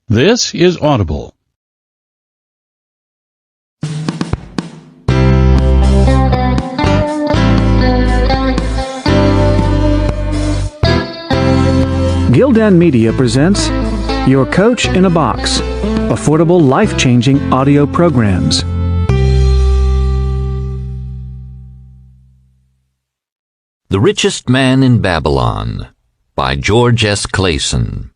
This is Audible. Gildan Media presents Your Coach in a Box, affordable, life-changing audio programs. The Richest Man in Babylon by George S. Clason.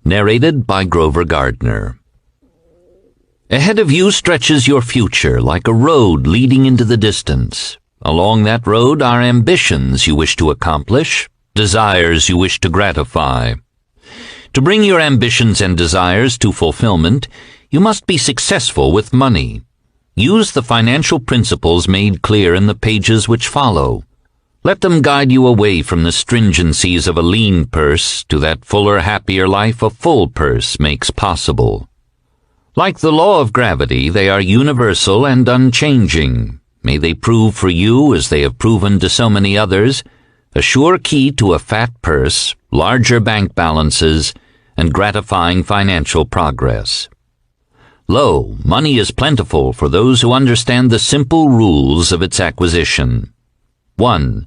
Narrated by Grover Gardner. Ahead of you stretches your future like a road leading into the distance. Along that road are ambitions you wish to accomplish, desires you wish to gratify. To bring your ambitions and desires to fulfillment, you must be successful with money. Use the financial principles made clear in the pages which follow. Let them guide you away from the stringencies of a lean purse to that fuller, happier life a full purse makes possible. Like the law of gravity, they are universal and unchanging. May they prove for you, as they have proven to so many others, a sure key to a fat purse, larger bank balances, and gratifying financial progress. Lo, money is plentiful for those who understand the simple rules of its acquisition. 1.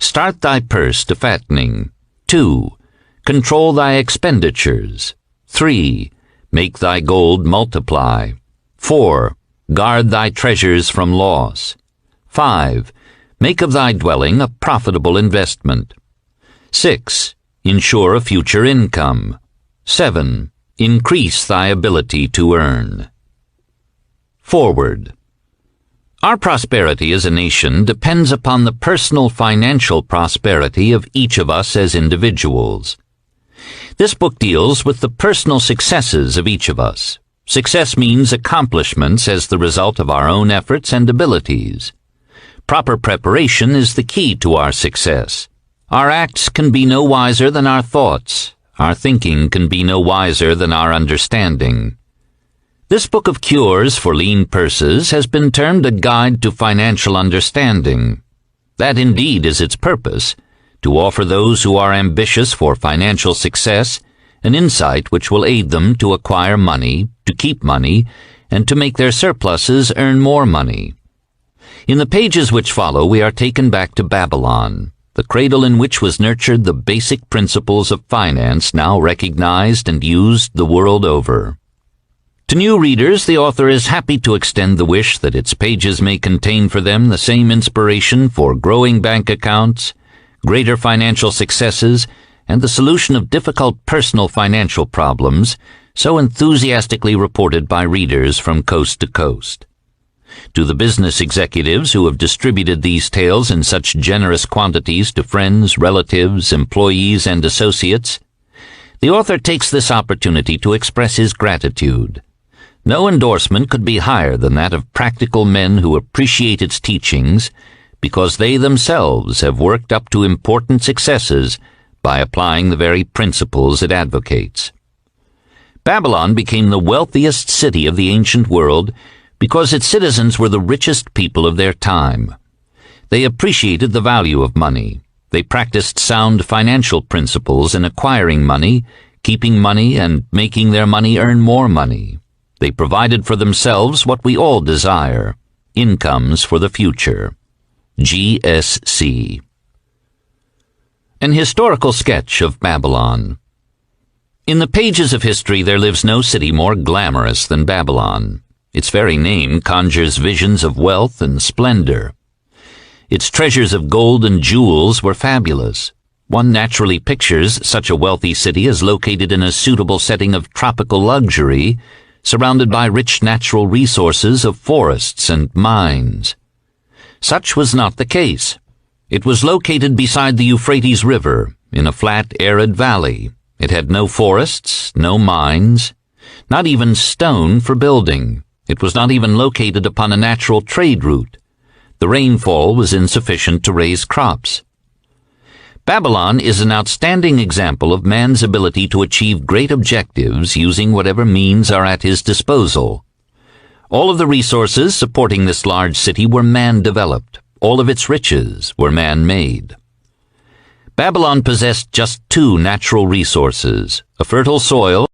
Start thy purse to fattening. 2. Control thy expenditures. 3. Make thy gold multiply. 4. Guard thy treasures from loss. 5. Make of thy dwelling a profitable investment. 6. Ensure a future income. 7. Increase thy ability to earn. Forward. Our prosperity as a nation depends upon the personal financial prosperity of each of us as individuals. This book deals with the personal successes of each of us. Success means accomplishments as the result of our own efforts and abilities. Proper preparation is the key to our success. Our acts can be no wiser than our thoughts. Our thinking can be no wiser than our understanding. This book of cures for lean purses has been termed a guide to financial understanding. That indeed is its purpose, to offer those who are ambitious for financial success an insight which will aid them to acquire money, to keep money, and to make their surpluses earn more money. In the pages which follow, we are taken back to Babylon, the cradle in which was nurtured the basic principles of finance now recognized and used the world over. To new readers, the author is happy to extend the wish that its pages may contain for them the same inspiration for growing bank accounts, greater financial successes, and the solution of difficult personal financial problems so enthusiastically reported by readers from coast to coast. To the business executives who have distributed these tales in such generous quantities to friends, relatives, employees, and associates, the author takes this opportunity to express his gratitude. No endorsement could be higher than that of practical men who appreciate its teachings because they themselves have worked up to important successes by applying the very principles it advocates. Babylon became the wealthiest city of the ancient world because its citizens were the richest people of their time. They appreciated the value of money. They practiced sound financial principles in acquiring money, keeping money, and making their money earn more money. They provided for themselves what we all desire, incomes for the future. G.S.C. An historical sketch of Babylon. In the pages of history there lives no city more glamorous than Babylon. Its very name conjures visions of wealth and splendor. Its treasures of gold and jewels were fabulous. One naturally pictures such a wealthy city as located in a suitable setting of tropical luxury, surrounded by rich natural resources of forests and mines. Such was not the case. It was located beside the Euphrates River, in a flat, arid valley. It had no forests, no mines, not even stone for building. It was not even located upon a natural trade route. The rainfall was insufficient to raise crops. Babylon is an outstanding example of man's ability to achieve great objectives using whatever means are at his disposal. All of the resources supporting this large city were man-developed. All of its riches were man-made. Babylon possessed just two natural resources, a fertile soil